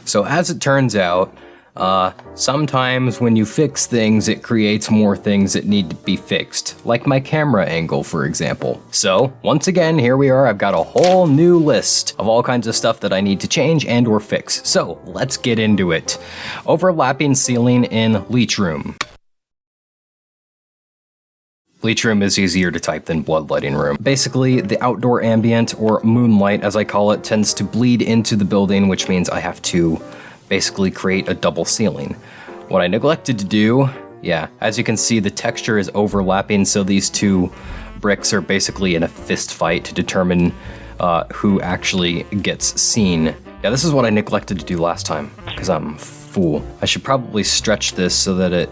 So as it turns out, sometimes when you fix things, it creates more things that need to be fixed, like my camera angle, for example. So once again, here we are. I've got a whole new list of all kinds of stuff that I need to change and or fix. So let's get into it. Overlapping ceiling in leech room. Leech room is easier to type than bloodletting room. Basically, the outdoor ambient, or moonlight as I call it, tends to bleed into the building, which means I have to basically create a double ceiling. What I neglected to do, yeah, as you can see, the texture is overlapping, so these two bricks are basically in a fist fight to determine who actually gets seen. Yeah, this is what I neglected to do last time, because I'm a fool. I should probably stretch this so that it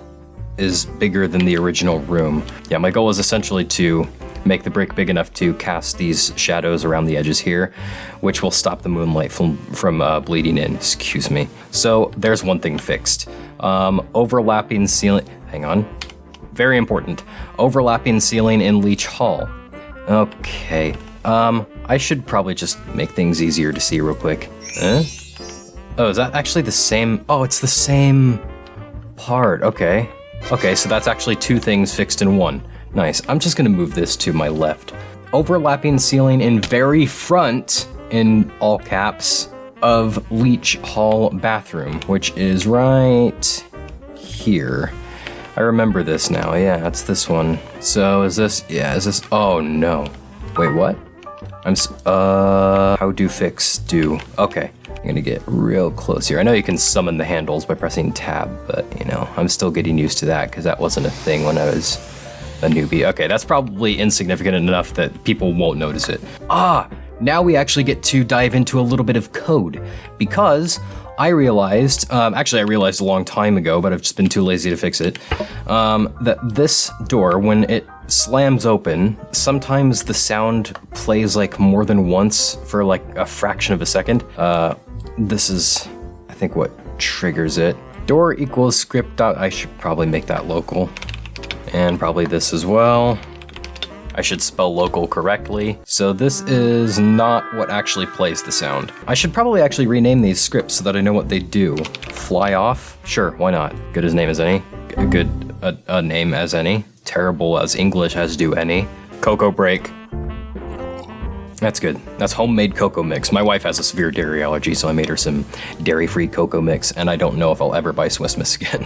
is bigger than the original room. Yeah, my goal is essentially to make the brick big enough to cast these shadows around the edges here, which will stop the moonlight from bleeding in, excuse me. So there's one thing fixed. Overlapping ceiling, hang on. Very important. Overlapping ceiling in Leech Hall. Okay, I should probably just make things easier to see real quick. Oh, is that actually the same? Oh, it's the same part, okay. Okay, so that's actually two things fixed in one. Nice. I'm just gonna move this to my left. Overlapping ceiling in very front, in all caps, of Leech Hall bathroom, which is right here. I remember this now. Yeah, it's this one. So is this, yeah, is this, oh no. Wait, what? How do fix do? Okay. I'm gonna get real close here. I know you can summon the handles by pressing tab, but you know, I'm still getting used to that because that wasn't a thing when I was a newbie. Okay, that's probably insignificant enough that people won't notice it. Now we actually get to dive into a little bit of code, because I realized, actually I realized a long time ago, but I've just been too lazy to fix it, that this door, when it slams open, sometimes the sound plays like more than once for like a fraction of a second. This is, I think, what triggers it. Door equals script dot, I should probably make that local. And probably this as well. I should spell local correctly. So this is not what actually plays the sound. I should probably actually rename these scripts so that I know what they do. Fly off? Sure, why not? Good as name as any. Good a name as any. Terrible as English as do any. Cocoa break. That's good. That's homemade cocoa mix. My wife has a severe dairy allergy, so I made her some dairy-free cocoa mix, and I don't know if I'll ever buy Swiss Miss again.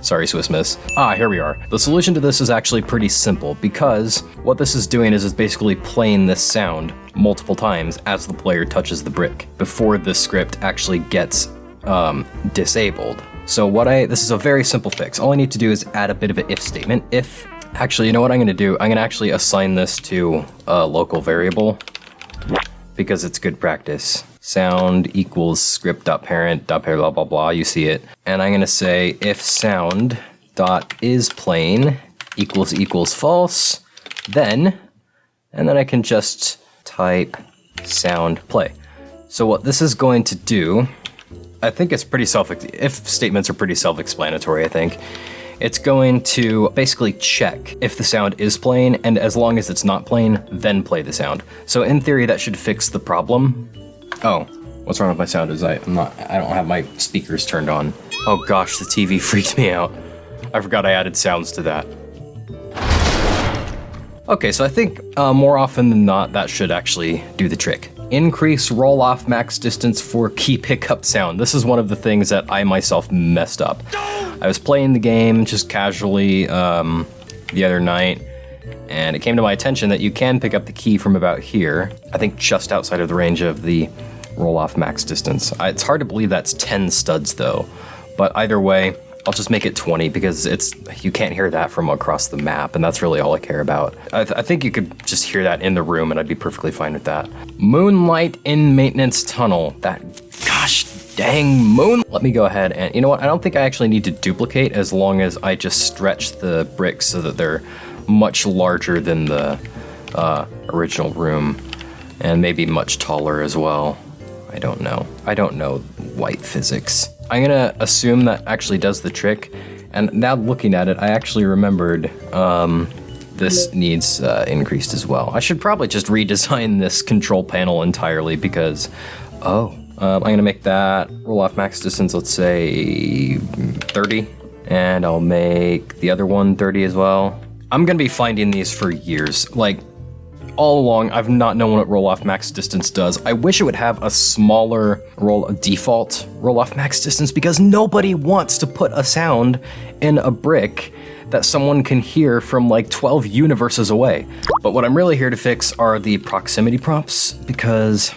Sorry, Swiss Miss. Here we are. The solution to this is actually pretty simple, because what this is doing is it's basically playing this sound multiple times as the player touches the brick before the script actually gets disabled. So this is a very simple fix. All I need to do is add a bit of an if statement. If, actually, you know what I'm gonna do? I'm gonna actually assign this to a local variable, because it's good practice. Sound equals script.parent, blah, blah, blah, you see it. And I'm gonna say if sound dot is playing equals false, then, and then I can just type sound play. So what this is going to do, I think it's pretty if statements are pretty self-explanatory, I think. It's going to basically check if the sound is playing, and as long as it's not playing, then play the sound. So in theory, that should fix the problem. Oh, what's wrong with my sound is I don't have my speakers turned on. Oh gosh, the TV freaked me out. I forgot I added sounds to that. Okay, so I think more often than not, that should actually do the trick. Increase roll-off max distance for key pickup sound. This is one of the things that I myself messed up. I was playing the game just casually the other night, and it came to my attention that you can pick up the key from about here. I think just outside of the range of the roll-off max distance. It's hard to believe that's 10 studs though, but either way, I'll just make it 20 because you can't hear that from across the map, and that's really all I care about. I think you could just hear that in the room and I'd be perfectly fine with that. Moonlight in maintenance tunnel. That, gosh dang moon. Let me go ahead and, you know what? I don't think I actually need to duplicate as long as I just stretch the bricks so that they're much larger than the original room, and maybe much taller as well. I don't know. I don't know white physics. I'm gonna assume that actually does the trick, and now looking at it, I actually remembered this needs increased as well. I should probably just redesign this control panel entirely because, oh, I'm gonna make that roll off max distance, let's say 30. And I'll make the other one 30 as well. I'm gonna be finding these for years. Like, all along, I've not known what roll off max distance does. I wish it would have a smaller default roll off max distance, because nobody wants to put a sound in a brick that someone can hear from like 12 universes away. But what I'm really here to fix are the proximity prompts, because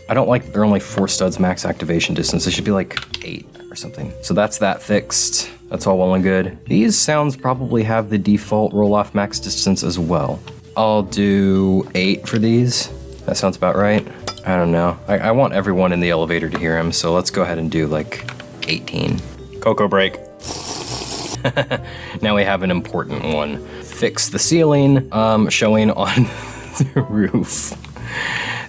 I don't like they're only 4 studs max activation distance. They should be like 8 or something. So that's that fixed. That's all well and good. These sounds probably have the default roll off max distance as well. I'll do 8 for these. That sounds about right. I don't know. I want everyone in the elevator to hear him, so let's go ahead and do like 18. Cocoa break. Now we have an important one. Fix the ceiling, showing on the roof.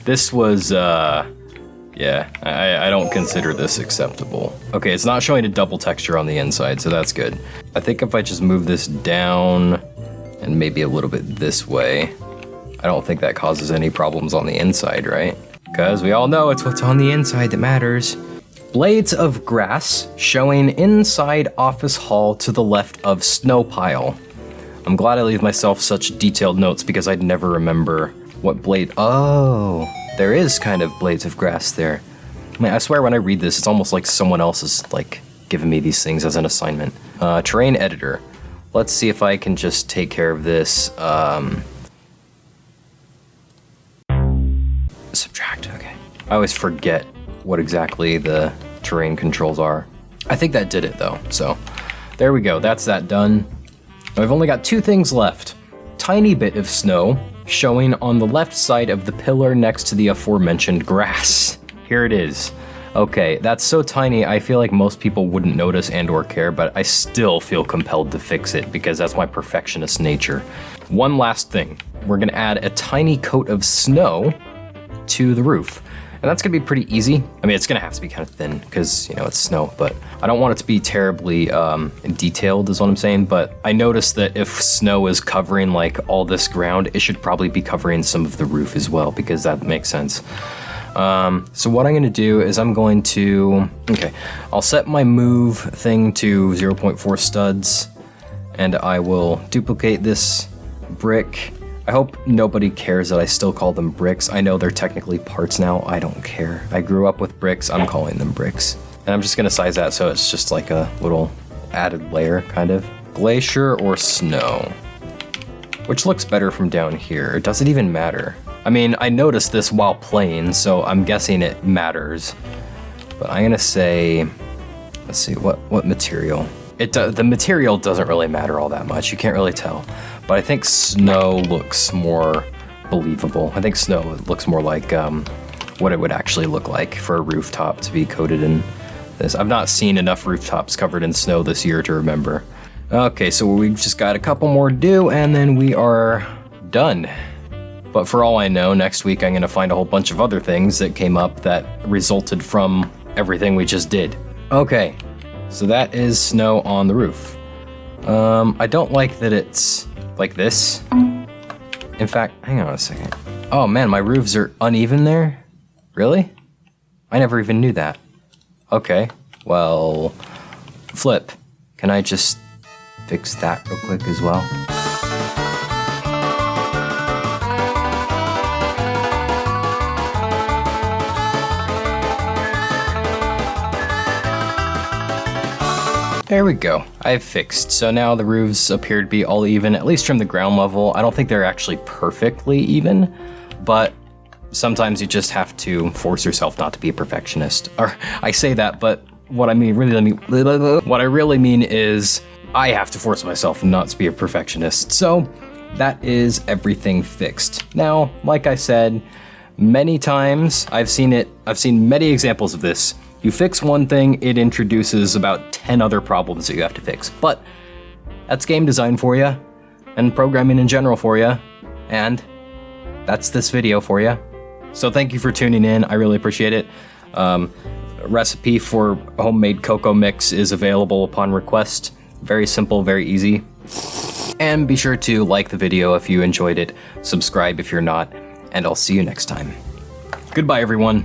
This was, yeah, I don't consider this acceptable. Okay, it's not showing a double texture on the inside, so that's good. I think if I just move this down and maybe a little bit this way, I don't think that causes any problems on the inside, right? Because we all know it's what's on the inside that matters. Blades of grass showing inside office hall to the left of snow pile. I'm glad I leave myself such detailed notes, because I'd never remember what blade. Oh, there is kind of blades of grass there. I mean, I swear when I read this, it's almost like someone else is like giving me these things as an assignment. Terrain editor. Let's see if I can just take care of this. Subtract, okay. I always forget what exactly the terrain controls are. I think that did it though, so there we go, that's that done. I've only got 2 things left. Tiny bit of snow showing on the left side of the pillar next to the aforementioned grass. Here it is. Okay, that's so tiny, I feel like most people wouldn't notice and or care, but I still feel compelled to fix it because that's my perfectionist nature. One last thing. We're gonna add a tiny coat of snow to the roof. And that's gonna be pretty easy. I mean, it's gonna have to be kind of thin because, you know, it's snow, but I don't want it to be terribly detailed is what I'm saying. But I noticed that if snow is covering like all this ground, it should probably be covering some of the roof as well, because that makes sense. So what I'm gonna do is I'm going to, okay, I'll set my move thing to 0.4 studs, and I will duplicate this brick. I hope nobody cares that I still call them bricks. I know they're technically parts now, I don't care. I grew up with bricks, I'm calling them bricks. And I'm just gonna size that so it's just like a little added layer, kind of. Glacier or snow? Which looks better from down here? Does it even matter? I mean, I noticed this while playing, so I'm guessing it matters. But I'm gonna say, let's see, what material? The material doesn't really matter all that much, you can't really tell. But I think snow looks more believable. I think snow looks more like what it would actually look like for a rooftop to be coated in this. I've not seen enough rooftops covered in snow this year to remember. Okay, so we've just got a couple more to do and then we are done. But for all I know, next week I'm gonna find a whole bunch of other things that came up that resulted from everything we just did. Okay, so that is snow on the roof. I don't like that it's like this. In fact, hang on a second. Oh man, my roofs are uneven there? Really? I never even knew that. Okay, well, Flip, can I just fix that real quick as well? There we go, I've fixed. So now the roofs appear to be all even, at least from the ground level. I don't think they're actually perfectly even, but sometimes you just have to force yourself not to be a perfectionist. Or I say that, but what I really mean is I have to force myself not to be a perfectionist. So that is everything fixed. Now, like I said, many times I've seen many examples of this. You fix one thing, it introduces about 10 other problems that you have to fix. But that's game design for you, and programming in general for you, and that's this video for you. So thank you for tuning in, I really appreciate it. A recipe for homemade cocoa mix is available upon request. Very simple, very easy. And be sure to like the video if you enjoyed it, subscribe if you're not, and I'll see you next time. Goodbye, everyone.